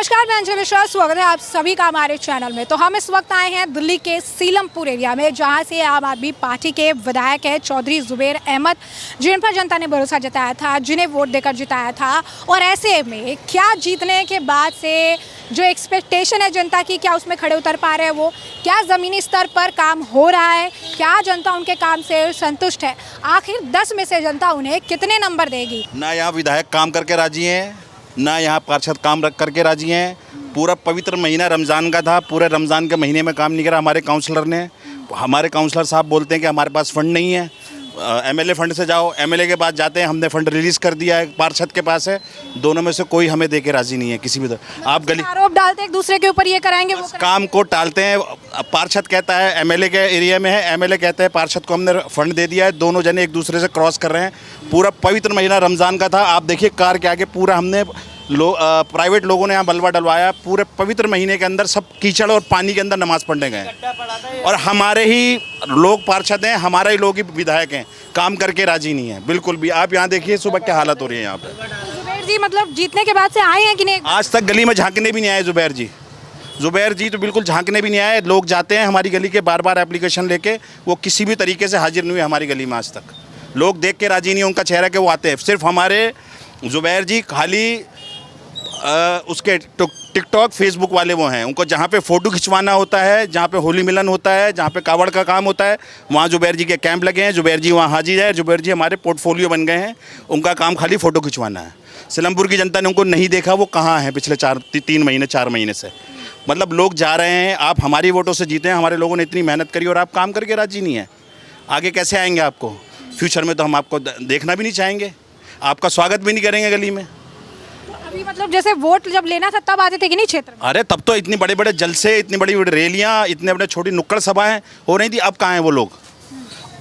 नमस्कार, मैं अंजलि मिश्रा। स्वागत है आप सभी का हमारे चैनल में। तो हम इस वक्त आए हैं दिल्ली के सीलमपुर एरिया में, जहां से आम आदमी पार्टी के विधायक हैं चौधरी जुबैर अहमद, जिन पर जनता ने भरोसा जताया था, जिन्हें वोट देकर जिताया था। और ऐसे में क्या जीतने के बाद से जो एक्सपेक्टेशन है जनता की, क्या उसमें खड़े उतर पा रहे हैं वो? क्या ज़मीनी स्तर पर काम हो रहा है? क्या जनता उनके काम से संतुष्ट है? आखिर 10 में से जनता उन्हें कितने नंबर देगी? ना यहाँ विधायक काम करके राजी हैं, ना यहाँ पार्षद काम करके राजी हैं। पूरा पवित्र महीना रमज़ान का था, पूरे रमज़ान के महीने में काम नहीं करा हमारे काउंसलर ने। हमारे काउंसलर साहब बोलते हैं कि हमारे पास फंड नहीं है, एमएलए फंड से जाओ। एमएलए के पास जाते हैं, हमने फंड रिलीज़ कर दिया है, पार्षद के पास है। दोनों में से कोई हमें दे के राज़ी नहीं है किसी भी तरह। आप गली आरोप डालते एक दूसरे के ऊपर, ये कराएंगे वो कराएंगे। काम को टालते हैं। पार्षद कहता है एमएलए के एरिया में है, एमएलए कहते हैं पार्षद को हमने फंड दे दिया है। दोनों जने एक दूसरे से क्रॉस कर रहे हैं। पूरा पवित्र महीना रमज़ान का था, आप देखिए कार के आगे पूरा हमने प्राइवेट लोगों ने यहाँ बलवा डलवाया। पूरे पवित्र महीने के अंदर सब कीचड़ और पानी के अंदर नमाज़ पढ़ने गए, और हमारे ही लोग पार्षद हैं, हमारे ही लोग ही विधायक हैं। काम करके राजी नहीं है बिल्कुल भी। आप यहाँ देखिए सुबह क्या हालत हो रही है यहाँ पे। जुबैर जी मतलब जीतने के बाद से आए हैं कि नहीं? आज तक गली में झांकने भी नहीं आए जुबैर जी। जुबैर जी तो बिल्कुल झांकने भी नहीं आए। लोग जाते हैं हमारी गली के बार बार एप्लीकेशन लेके, वो किसी भी तरीके से हाजिर नहीं हुए हमारी गली में आज तक। लोग देख के राजी नहीं, उनका चेहरा के वो आते हैं। सिर्फ हमारे जुबैर जी खाली उसके टिकटॉक फेसबुक वाले वो हैं, उनको जहाँ पे फ़ोटो खिंचवाना होता है, जहाँ पे होली मिलन होता है, जहाँ पे कावड़ का काम होता है, वहाँ जुबैर जी के कैंप लगे हैं। जुबैर जी वहाँ हाजिर है। जुबैर जी हमारे पोर्टफोलियो बन गए हैं। उनका काम खाली फ़ोटो खिंचवाना है। सीलमपुर की जनता ने उनको नहीं देखा, वो कहाँ हैं पिछले 4 महीने से। मतलब लोग जा रहे हैं। आप हमारी वोटों से जीते हैं, हमारे लोगों ने इतनी मेहनत करी और आप काम करके राजी नहीं है। आगे कैसे आएंगे आपको? फ्यूचर में तो हम आपको देखना भी नहीं चाहेंगे, आपका स्वागत भी नहीं करेंगे गली में। अभी मतलब जैसे वोट जब लेना था तब आते थे कि नहीं क्षेत्र में? अरे तब तो इतनी बड़े बड़े जलसे, इतनी बड़ी बड़ी रैलियाँ, इतने बड़े छोटी नुक्कड़ सभाएं हो रही थी। अब कहाँ हैं वो लोग?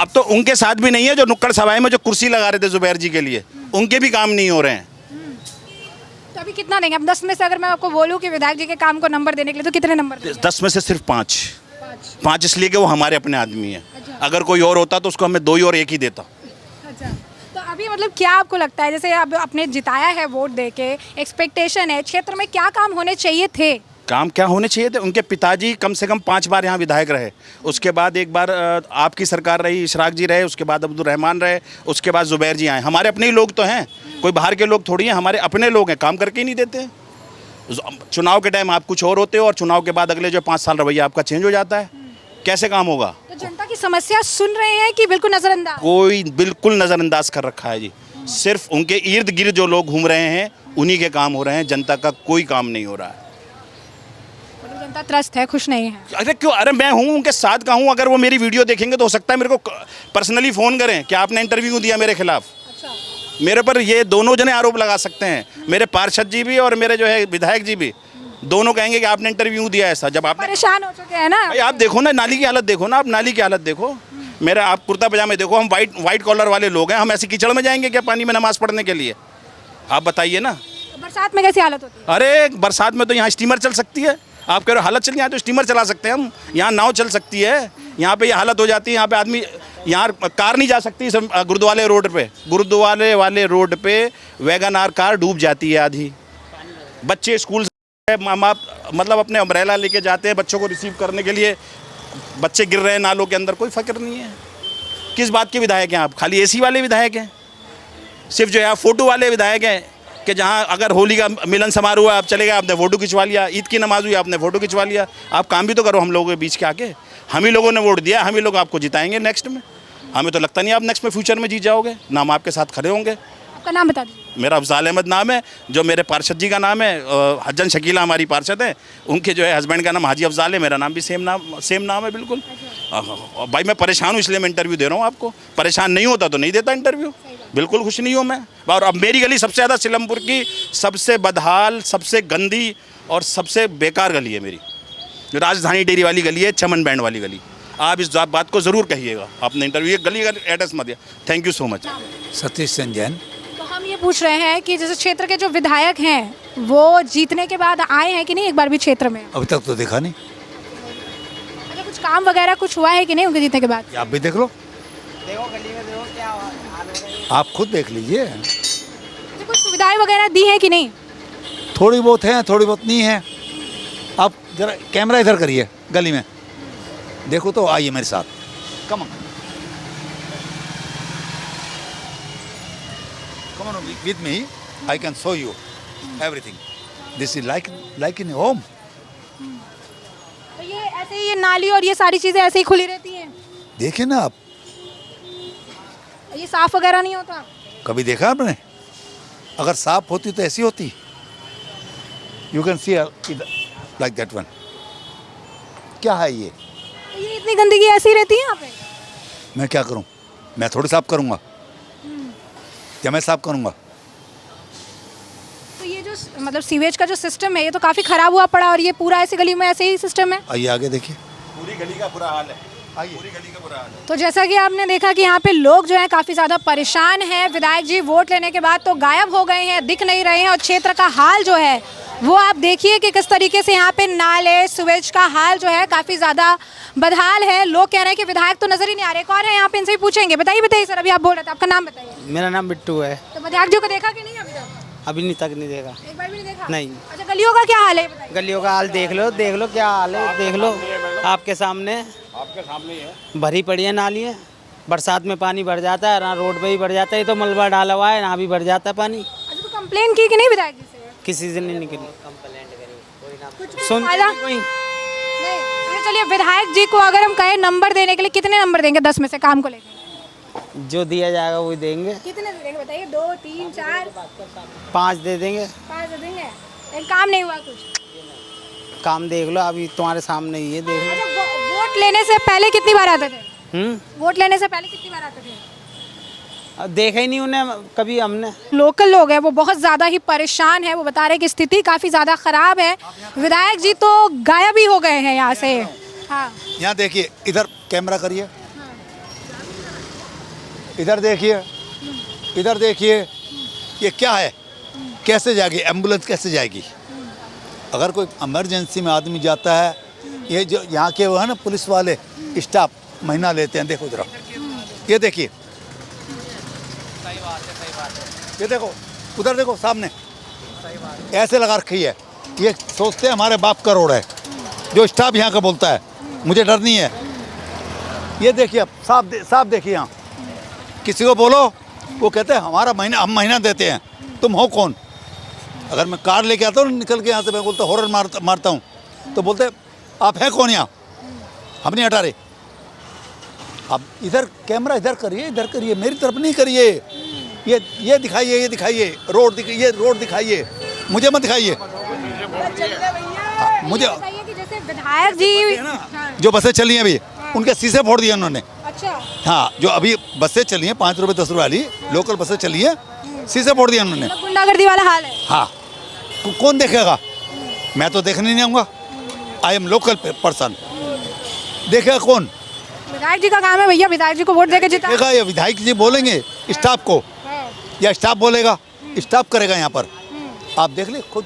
अब तो उनके साथ भी नहीं है जो नुक्कड़ सभाएं में जो कुर्सी लगा रहे थे जुबैर जी के लिए, उनके भी काम नहीं हो रहे हैं। तो अभी कितना देंगे? अब 10 में से अगर मैं आपको बोलूँ कि विधायक जी के काम को नंबर देने के लिए, तो कितने नंबर देंगे? 10 में से सिर्फ 5 इसलिए कि वो हमारे अपने आदमी है। अच्छा। अगर कोई और होता तो उसको हमें 2 और 1 ही देता। अच्छा, तो अभी मतलब क्या आपको लगता है, जैसे अब आपने जिताया है वोट देके, एक्सपेक्टेशन है क्षेत्र में क्या काम होने चाहिए थे? काम क्या होने चाहिए थे? उनके पिताजी कम से कम 5 बार यहाँ विधायक रहे, उसके बाद एक बार आपकी सरकार रही, इशराक जी रहे, उसके बाद अब्दुल रहमान रहे, उसके बाद जुबैर जी आए। हमारे अपने ही लोग तो हैं, कोई बाहर के लोग थोड़ी हैं, हमारे अपने लोग हैं। काम करके ही नहीं देते। चुनाव के टाइम आप कुछ और होते हो और चुनाव के बाद अगले जो 5 साल रवैया आपका चेंज हो जाता है। कैसे काम होगा? तो जनता की समस्या सुन रहे हैं कि बिल्कुल नजरअंदाज? कोई बिल्कुल नज़रअंदाज कर रखा है जी। सिर्फ उनके इर्द गिर्द जो लोग घूम रहे हैं उन्हीं के काम हो रहे हैं, जनता का कोई काम नहीं हो रहा है। मतलब जनता त्रस्त है, खुश नहीं है। अरे क्यों? अरे मैं हूँ उनके साथ का हूँ। अगर वो मेरी वीडियो देखेंगे तो हो सकता है मेरे को पर्सनली फ़ोन करें कि आपने इंटरव्यू दिया मेरे खिलाफ। अच्छा। मेरे पर ये दोनों जने आरोप लगा सकते हैं, मेरे पार्षद जी भी और मेरे जो है विधायक जी भी। दोनों कहेंगे कि आपने इंटरव्यू दिया ऐसा। जब आप परेशान हो चुके हैं ना भाई, आप देखो ना नाली की हालत, देखो ना आप नाली की हालत देखो। मेरा आप कुर्ता पजामे देखो, हम वाइट कॉलर वाले लोग हैं, हम ऐसे कीचड़ में जाएंगे क्या पानी में नमाज पढ़ने के लिए? आप बताइए ना। तो बरसात में कैसी हालत होती है? अरे बरसात में तो यहाँ स्टीमर चल सकती है। आप कह रहे हो हालत चल, यहाँ तो स्टीमर चला सकते हैं हम, यहाँ नाव चल सकती है। यहाँ पे ये हालत हो जाती है, यहाँ पे आदमी, यहाँ कार नहीं जा सकती। गुरुद्वारे रोड पे, गुरुद्वारे वाले रोड पे वैगन आर कार डूब जाती है आधी। बच्चे स्कूल से माँ बाप मतलब अपने अम्ब्रेला लेके जाते हैं बच्चों को रिसीव करने के लिए, बच्चे गिर रहे हैं नालों के अंदर, कोई फ़िक्र नहीं है। किस बात के विधायक हैं आप? खाली एसी वाले विधायक हैं, सिर्फ जो है फ़ोटो वाले विधायक हैं कि जहाँ अगर होली का मिलन समारोह हुआ आप चले गए, आपने फ़ोटो खिंचवा लिया। ईद की नमाज हुई, आपने फ़ोटो खिंचवा लिया। आप काम भी तो करो हम लोगों के बीच के आके। हम ही लोगों ने वोट दिया, हम ही लोग आपको जिताएंगे नेक्स्ट में। हमें तो लगता नहीं आप नेक्स्ट में फ्यूचर में जीत जाओगे, ना हम आपके साथ खड़े होंगे। आपका नाम बता दीजिए। मेरा अफजाल अहमद नाम है, जो मेरे पार्षद जी का नाम है हज्जन शकीला हमारी पार्षद है, उनके जो है हस्बैंड का नाम हाजी अफजाल है, मेरा नाम भी सेम नाम है बिल्कुल। भाई मैं परेशान हूँ इसलिए मैं इंटरव्यू दे रहा हूँ आपको। परेशान नहीं होता तो नहीं देता इंटरव्यू। बिल्कुल खुश नहीं हूँ मैं। और अब मेरी गली सबसे ज़्यादा सीलमपुर की सबसे बदहाल, सबसे गंदी और सबसे बेकार गली है मेरी, जो राजधानी डेयरी वाली गली है, चमन बैंड वाली गली। आप इस बात को ज़रूर कहिएगा। आपने इंटरव्यू गली का एड्रेस मत दिया। Thank you so much. Satish Chand Jain. हम ये पूछ रहे हैं कि जैसे क्षेत्र के जो विधायक हैं वो जीतने के बाद आए हैं कि नहीं एक बार भी क्षेत्र में? अभी तक तो देखा नहीं। अच्छा, कुछ काम वगैरह कुछ हुआ है कि नहीं उनके जीतने के बाद? आप भी देख लो, देखो गली में देखो क्या हाल हो रहा है। आप खुद देख लीजिए। अच्छा, कुछ सुविधाएं वगैरह दी हैं कि नहीं? थोड़ी बहुत है, थोड़ी बहुत नहीं है। आप जरा कैमरा इधर करिए गली में, देखो तो आइए मेरे साथ, come on with me, I can show you everything. This is like in home. तो ये ऐसे ही ये नाली और ये सारी चीजें ऐसे ही खुली रहती हैं, देखिए ना आप, ये साफ वगैरह नहीं होता? कभी देखा आपने? अगर साफ होती तो ऐसी होती। You can see like that one. क्या है ये? तो ये इतनी गंदगी ऐसी रहती है यहाँ पे? मैं क्या करूं? मैं थोड़ी साफ करूंगा, क्या मैं साफ करूंगा? तो ये जो मतलब सीवेज का जो सिस्टम है ये तो काफी खराब हुआ पड़ा, और ये पूरा ऐसी गली में ऐसे ही सिस्टम है। आइए आगे देखिए। पूरी गली का बुरा हाल है, पूरी गली का बुरा हाल है। तो जैसा कि आपने देखा कि यहाँ पे लोग जो है काफ़ी ज़्यादा परेशान हैं। विधायक जी वोट लेने के बाद तो गायब हो गए हैं, दिख नहीं रहे हैं, और क्षेत्र का हाल जो है वो आप देखिए कि किस तरीके से यहाँ पे नाले सुवेज का हाल जो है काफ़ी ज़्यादा बदहाल है। लोग कह रहे हैं कि विधायक तो नज़र ही नहीं आ रहे। कौन है यहाँ पे, इनसे ही पूछेंगे। बताइए सर, अभी आप बोल रहे थे, आपका नाम बताइए। मेरा नाम बिट्टू है। तो विधायक जी को देखा कि नहीं अभी तक? अभी तक नहीं देखा। एक बार भी नहीं देखा? नहीं। अच्छा, गलियों का क्या हाल है बताइए? गलियों का हाल देख लो क्या हाल है, देख लो आपके सामने ही है। भरी पड़ी है नालियाँ, बरसात में पानी भर जाता है, ना रोड पे ही भर जाता है, ये तो मलबा डाला हुआ है, ना भी भर जाता है पानी। अच्छा, तो कंप्लेन की कि नहीं विधायक जी से? किसी से नहीं निकली कुछ सुन फायदा कोई। नहीं। अच्छा, चलिए विधायक जी को अगर हम कहें नंबर देने के लिए, कितने नंबर देंगे 10 में से काम को लेकर? जो दिया जाएगा वही देंगे। कितने दे देंगे बताइए? 2, 3, 4, 5 दे देंगे। 5 दे देंगे। एक काम नहीं हुआ कुछ? काम देख लो, अभी तुम्हारे सामने ही है, देख लो। अच्छा, वोट लेने से पहले कितनी बार आते थे? वोट लेने से पहले कितनी बार आते थे? अब देखा ही नहीं उन्हें कभी हमने। लोकल लोग हैं वो बहुत ज़्यादा ही परेशान है। वो बता रहे हैं कि स्थिति काफ़ी ज़्यादा ख़राब है। विधायक जी तो गायब ही हो गए हैं यहाँ से। हाँ, यहाँ देखिए, इधर कैमरा करिए, इधर देखिए, इधर देखिए, ये क्या है? कैसे जाएगी एम्बुलेंस, कैसे जाएगी? अगर कोई इमरजेंसी में आदमी जाता है, ये जो यहाँ के वो है ना पुलिस वाले स्टाफ महीना लेते हैं। देखो जरा, ये देखिए, ये देखो, उधर देखो सामने, ऐसे लगा रखी है। ये सोचते हैं हमारे बाप का रोड है, जो स्टाफ यहाँ का बोलता है, मुझे डर नहीं है। ये देखिए, साफ देखिए, यहाँ किसी को बोलो, वो कहते हैं हमारा महीना, हम महीना देते हैं, तुम हो कौन? अगर मैं कार लेके आता हूँ निकल के यहाँ से, मैं बोलता हॉर्न मारता हूँ, तो बोलते आप हैं कौन यहाँ, हम नहीं हटा रहे। अब इधर कैमरा इधर करिए, मेरी तरफ नहीं करिए। ये दिखाइए, ये दिखाइए, ये रोड दिखाइए, मुझे मत दिखाइए। मुझे बताइए कि जैसे विधायक जी जो बसें चली हैं अभी, उनके शीशे फोड़ दिए उन्होंने। अच्छा, हाँ, जो अभी बसें चली हैं 5 रुपये 10 रुपये वाली लोकल बसें चली हैं, शीशे फोड़ दिए उन्होंने। मतलब गुंडागर्दी वाला हाल है। हाँ, कौन देखेगा? मैं तो देखने नहीं आऊँगा, आई एम लोकल पर्सन। देखेगा कौन? विधायक जी का काम है भैया, विधायक जी को वोट देके जिता। देखेगा ये विधायक जी बोलेंगे स्टाफ को, या स्टाफ बोलेगा, स्टाफ करेगा यहाँ पर। आप देख ले खुद।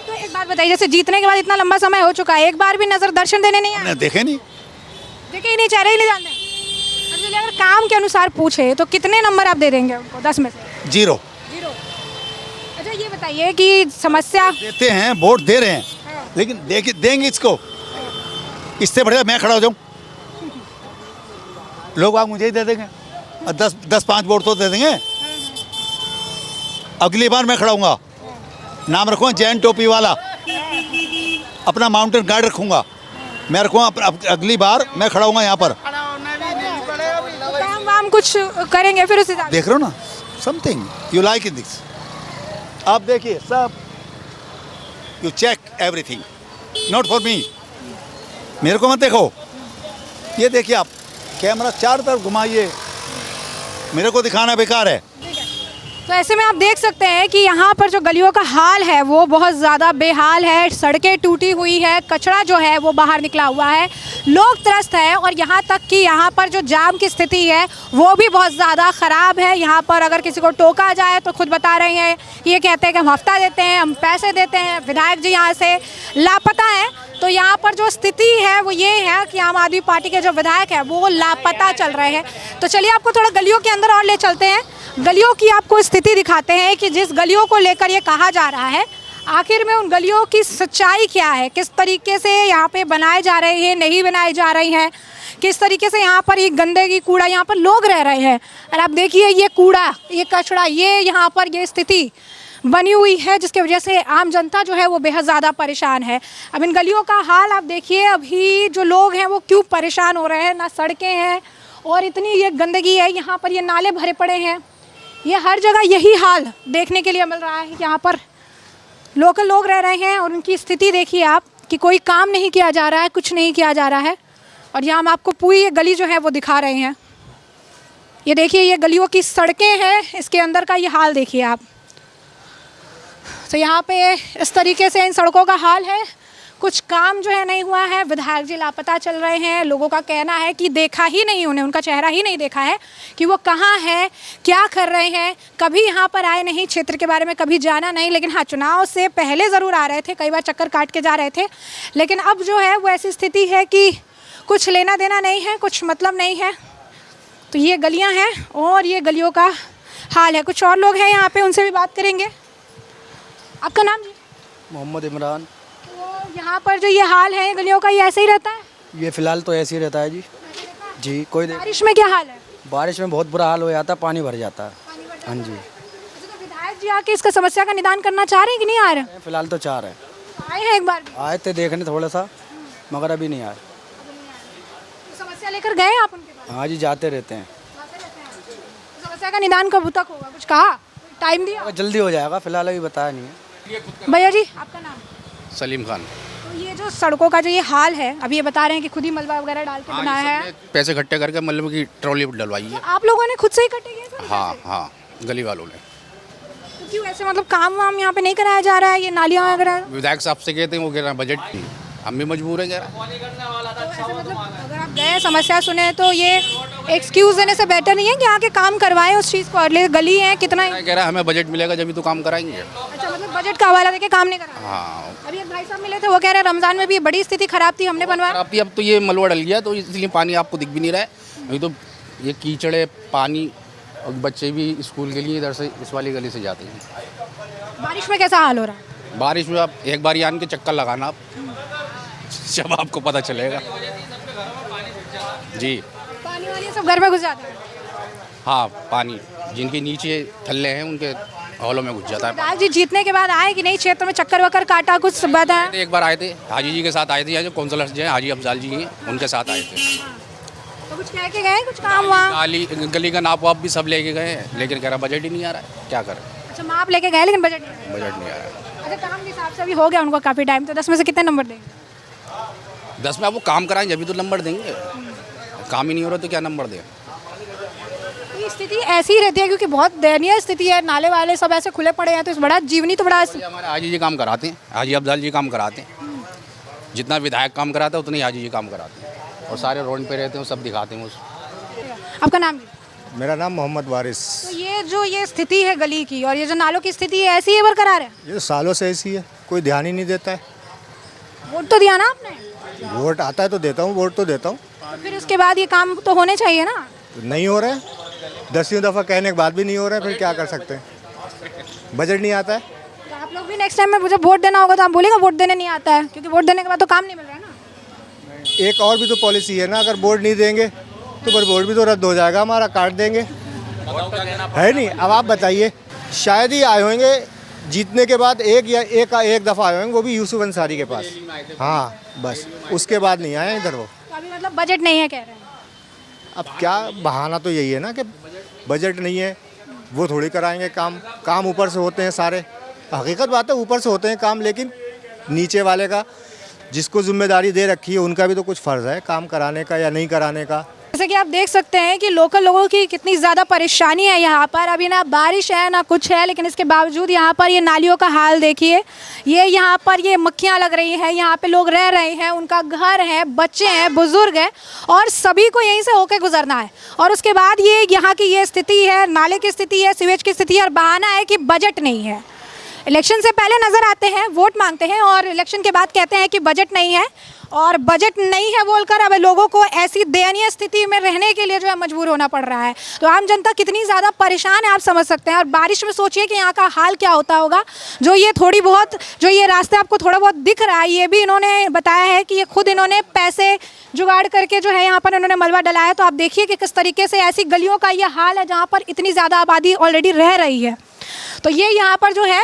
तो एक बात बताइए, जैसे जीतने के बाद इतना लंबा समय हो चुका है, एक बार भी नजर दर्शन देने नहीं आए? हमने देखे नहीं, देखे ही नहीं, चेहरे ही नहीं जानते। अच्छा, चलिए अगर काम के अनुसार पूछे तो कितने नंबर आप दे देंगे उनको 10 में से? 0। अच्छा, ये बताइए कि समस्या देते हैं, वोट दे रहे हैं, लेकिन देंगे इसको, इससे बढ़िया मैं खड़ा हो जाऊँ, लोग आप मुझे ही दे देंगे, 10-5 वोट तो दे देंगे। अगली बार मैं खड़ा हूँगा, नाम रखूँगा जैन टोपी वाला, अपना माउंटेन गार्ड रखूँगा, मैं रखूँगा। अगली बार मैं खड़ा हूँगा यहाँ पर। काम वाम कुछ करेंगे फिर उस हिसाब से। देख रहे हो ना, something you like in this. आप देखिए सब, you check everything, not for me, मेरे को मत देखो। ये देखिए आप, कैमरा चारों तरफ घुमाइए, मेरे को दिखाना बेकार है। तो ऐसे में आप देख सकते हैं कि यहाँ पर जो गलियों का हाल है वो बहुत ज़्यादा बेहाल है। सड़कें टूटी हुई है, कचरा जो है वो बाहर निकला हुआ है, लोग त्रस्त हैं, और यहाँ तक कि यहाँ पर जो जाम की स्थिति है वो भी बहुत ज़्यादा ख़राब है। यहाँ पर अगर किसी को टोका जाए तो खुद बता रहे हैं, ये कहते हैं कि हम हफ्ता देते हैं, हम पैसे देते हैं। विधायक जी यहाँ से लापता हैं। तो यहाँ पर जो स्थिति है वो ये है कि आम आदमी पार्टी के जो विधायक हैं वो लापता चल रहे हैं। तो चलिए आपको थोड़ा गलियों के अंदर और ले चलते हैं, गलियों की आपको स्थिति दिखाते हैं कि जिस गलियों को लेकर ये कहा जा रहा है आखिर में उन गलियों की सच्चाई क्या है, किस तरीके से यहाँ पे बनाए जा रहे हैं, नहीं बनाए जा रही हैं, किस तरीके से यहाँ पर ये गंदगी कूड़ा, यहाँ पर लोग रह रहे हैं। और आप देखिए ये कूड़ा, ये कचरा, ये यहाँ पर ये स्थिति बनी हुई है जिसकी वजह से आम जनता जो है वो बेहद ज़्यादा परेशान है। अब इन गलियों का हाल आप देखिए, अभी जो लोग हैं वो क्यों परेशान हो रहे हैं। ना सड़कें हैं और इतनी ये गंदगी है, यहाँ पर ये नाले भरे पड़े हैं। ये हर जगह यही हाल देखने के लिए मिल रहा है। यहाँ पर लोकल लोग रह रहे हैं और उनकी स्थिति देखिए आप कि कोई काम नहीं किया जा रहा है, कुछ नहीं किया जा रहा है। और यहाँ हम आपको पूरी ये गली जो है वो दिखा रहे हैं। ये देखिए ये गलियों की सड़कें हैं, इसके अंदर का ये हाल देखिए आप। तो यहाँ पे इस तरीके से इन सड़कों का हाल है। कुछ काम जो है नहीं हुआ है, विधायक जी लापता चल रहे हैं। लोगों का कहना है कि देखा ही नहीं, उन्हें उनका चेहरा ही नहीं देखा है कि वो कहाँ है, क्या कर रहे हैं। कभी यहाँ पर आए नहीं, क्षेत्र के बारे में कभी जाना नहीं। लेकिन हाँ, चुनाव से पहले ज़रूर आ रहे थे, कई बार चक्कर काट के जा रहे थे। लेकिन अब जो है वो ऐसी स्थिति है कि कुछ लेना देना नहीं है, कुछ मतलब नहीं है। तो ये गलियाँ हैं और ये गलियों का हाल है। कुछ और लोग हैं यहाँ पे, उनसे भी बात करेंगे। आपका नाम जी? मोहम्मद इमरान। तो यहाँ पर जो ये हाल है गलियों का, ये ऐसे ही रहता है? ये फ़िलहाल तो ऐसे ही रहता है जी। जी कोई बारिश में क्या हाल है? बारिश में बहुत बुरा हाल हो जाता है, पानी भर जाता है। हाँ जी। अच्छा, तो विधायक जी आके इसका समस्या का निदान करना चाह रहे हैं कि नहीं आ रहे हैं? फ़िलहाल तो 4 है। आए हैं एक बार भी? आए थे देखने थोड़ा सा, मगर अभी नहीं आए। तो समस्या लेकर गए आप उनके पास? हाँ जी, जाते रहते हैं। तो समस्या का निदान कब तक होगा, कुछ कहा, टाइम दिया? अगर जल्दी हो जाएगा, फ़िलहाल अभी बताया नहीं है। भैया जी आपका नाम? सलीम खान। तो ये जो सड़कों का जो ये हाल है, अभी ये बता रहे हैं कि खुद ही मलबा वगैरह डाल के बनाया है। पैसे इकट्ठे करके मतलब की ट्रॉली डलवाई है। तो आप लोगों ने खुद से ही इकट्ठे किए थे? हाँ हाँ, गली वालों ने। तो क्यों ऐसे, मतलब काम वाम यहाँ पे नहीं कराया जा रहा है, ये नालियाँ वगैरह? विधायक साहब से कहते हैं, वो कह रहे हैं बजट, हम भी मजबूर हैं कह रहे हैं। तो ऐसे मतलब अगर आप गए समस्या सुने तो ये एक्सक्यूज देने से बेटर नहीं है कि आके काम करवाएं उस चीज़ को। और गली है कितना है? कह रहा है हमें बजट मिलेगा जब भी तो काम कराएंगे। अच्छा, मतलब बजट का हवाला देके काम नहीं करा? हाँ। अभी एक भाई साहब मिले थे, वो कह रहे हैं रमजान में भी बड़ी स्थिति खराब थी, हमने बनवाया। अब तो ये मलबा डल गया तो इसलिए पानी आपको दिख भी नहीं रहा है। अभी तो ये कीचड़ है, पानी, और बच्चे भी स्कूल के लिए इधर से इस वाली गली से जाते हैं। बारिश में कैसा हाल हो रहा है? बारिश में आप एक बार आन के चक्कर लगाना आप, जब आपको पता चलेगा। जी। पानी वाली सब घर में घुस जाते हैं? हाँ, पानी जिनके नीचे थल्ले हैं उनके हॉलों में घुस जाता है। विधायक जी जीतने के बाद आए कि नहीं क्षेत्र में, चक्कर वक्कर काटा, कुछ बताया? एक बार आए थे, हाजी जी के साथ आए थे, यहाँ जो काउंसलर जो हैं हाजी अफजाल जी हैं, उनके साथ आए थे। तो कुछ कह के गए, कुछ काम वहाँ? गली का नाप वाप भी सब लेके गए हैं, लेकिन कह रहा बजट ही नहीं आ रहा है, क्या करें। अच्छा, माप लेके गए लेकिन बजट नहीं? बजट नहीं आ रहा है। अच्छा, काम के हिसाब से अभी हो गया उनको काफ़ी टाइम, तो 10 में से कितने नंबर देंगे? 10 में आपको काम कराएं जब भी तो नंबर देंगे, काम ही नहीं हो रहा तो क्या नंबर दें। तो स्थिति ऐसी ही रहती है क्योंकि बहुत दयनीय स्थिति है, नाले वाले सब ऐसे खुले पड़े हैं, तो इस बड़ा जीवनी तो बड़ा। हमारे हाजी जी काम कराते हैं, हाजी अफजाल जी काम कराते हैं, जितना विधायक काम कराता है उतने ही हाजी जी काम कराते हैं, और सारे रोड पे रहते हैं, सब दिखाते हैं। आपका नाम जी? मेरा नाम मोहम्मद वारिस। तो ये जो ये स्थिति है गली की और ये जो नालों की स्थिति है, ऐसी ही बरकरार है? ये तो सालों से ऐसी है, कोई ध्यान ही नहीं देता है। वोट तो दिया ना आपने? वोट आता है तो देता हूँ, वोट तो देता हूँ। तो फिर उसके बाद ये काम तो होने चाहिए ना? तो नहीं हो रहा है, 10वीं दफ़ा कहने के बाद भी नहीं हो रहा है, फिर क्या कर सकते हैं। बजट नहीं आता है। तो आप लोग भी नेक्स्ट टाइम में मुझे वोट देना होगा तो आप बोलेगा वोट देने नहीं आता है, क्योंकि वोट देने के बाद तो काम नहीं मिल रहा है ना। एक और भी तो पॉलिसी है ना, अगर वोट नहीं देंगे तो फिर वोट भी तो रद्द हो जाएगा हमारा, काट देंगे, है नहीं। अब आप बताइए, शायद ही आए होंगे जीतने के बाद एक दफ़ा आए होंगे, वो भी यूसुफ अंसारी के पास। हाँ बस, उसके बाद नहीं आए इधर वो। तो अभी मतलब बजट नहीं है कह रहे हैं? अब क्या बहाना तो यही है ना कि बजट नहीं है, वो थोड़ी कराएंगे काम ऊपर से होते हैं सारे। हकीकत बात है, ऊपर से होते हैं काम, लेकिन नीचे वाले का, जिसको जिम्मेदारी दे रखी है, उनका भी तो कुछ फ़र्ज़ है काम कराने का या नहीं कराने का। जैसे कि आप देख सकते हैं कि लोकल लोगों की कितनी ज़्यादा परेशानी है यहाँ पर। अभी ना बारिश है ना कुछ है, लेकिन इसके बावजूद यहाँ पर ये नालियों का हाल देखिए। ये यहाँ पर ये मक्खियाँ लग रही हैं, यहाँ पे लोग रह रहे हैं, उनका घर है, बच्चे हैं, बुजुर्ग हैं, और सभी को यहीं से होकर गुजरना है। और उसके बाद ये यहाँ की ये स्थिति है, नाले की स्थिति है, सीवेज की स्थिति है, और बहाना है कि बजट नहीं है। इलेक्शन से पहले नजर आते हैं, वोट मांगते हैं और इलेक्शन के बाद कहते हैं कि बजट नहीं है, और बजट नहीं है बोलकर अब लोगों को ऐसी दयनीय स्थिति में रहने के लिए जो है मजबूर होना पड़ रहा है। तो आम जनता कितनी ज़्यादा परेशान है आप समझ सकते हैं। और बारिश में सोचिए कि यहाँ का हाल क्या होता होगा। जो ये थोड़ी बहुत जो ये रास्ते आपको थोड़ा बहुत दिख रहा है, ये भी इन्होंने बताया है कि ये खुद इन्होंने पैसे जुगाड़ करके जो है यहाँ पर इन्होंने मलबा डलाया है। तो आप देखिए कि किस तरीके से ऐसी गलियों का ये हाल है जहाँ पर इतनी ज़्यादा आबादी ऑलरेडी रह रही है। तो ये यहाँ पर जो है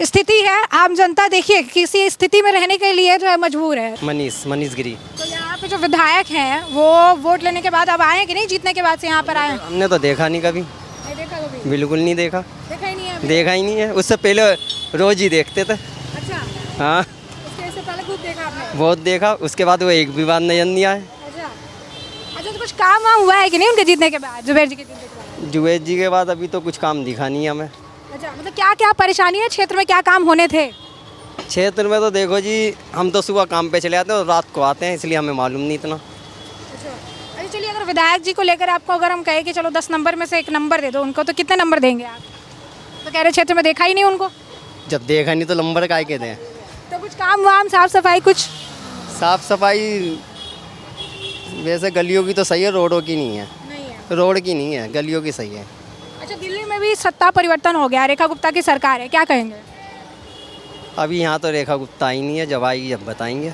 स्थिति है। आम जनता देखिए किसी स्थिति में रहने के लिए जो है मजबूर है। मनीष गिरी। तो यहाँ पे जो विधायक हैं वो वोट लेने के बाद अब आए हैं कि नहीं, जीतने के बाद से यहाँ पर आए हैं? हमने तो देखा नहीं कभी, नहीं देखा कभी? बिल्कुल नहीं देखा, देखा ही नहीं है अभी? देखा ही नहीं है। उससे पहले रोज ही देखते थे। अच्छा, हाँ, उसके से पहले खूब देखा आपने? बहुत देखा, उसके बाद वो एक भी बार नजर नहीं आए। अच्छा अच्छा, तो कुछ काम वाम हुआ है कि नहीं उनके जीतने के बाद, जुबैर जी के जीतने के बाद? जुबैर जी के बाद अभी तो कुछ काम दिखा नहीं हमें। अच्छा, मतलब क्या क्या परेशानी है क्षेत्र में, क्या काम होने थे? क्षेत्र में तो देखो जी, हम तो सुबह काम पे चले आते हैं और रात को आते हैं, इसलिए हमें मालूम नहीं इतना। अच्छा चलिए, अगर विधायक जी को लेकर आपको अगर हम कहें कि चलो 10 नंबर में से 1 नंबर दे दो उनको, तो कितने नंबर देंगे आप? तो कह रहे क्षेत्र में देखा ही नहीं उनको। जब देखा नहीं तो नंबर काय के दें। तो कुछ काम वाम, साफ सफाई कुछ? साफ सफाई वैसे गलियों की तो सही है, रोडों की नहीं है। नहीं है। रोड की नहीं है, गलियों की सही है। अच्छा, दिल्ली में भी सत्ता परिवर्तन हो गया, रेखा गुप्ता की सरकार है, क्या कहेंगे? अभी यहाँ तो रेखा गुप्ता आई नहीं है, जब आएगी जब बताएंगे।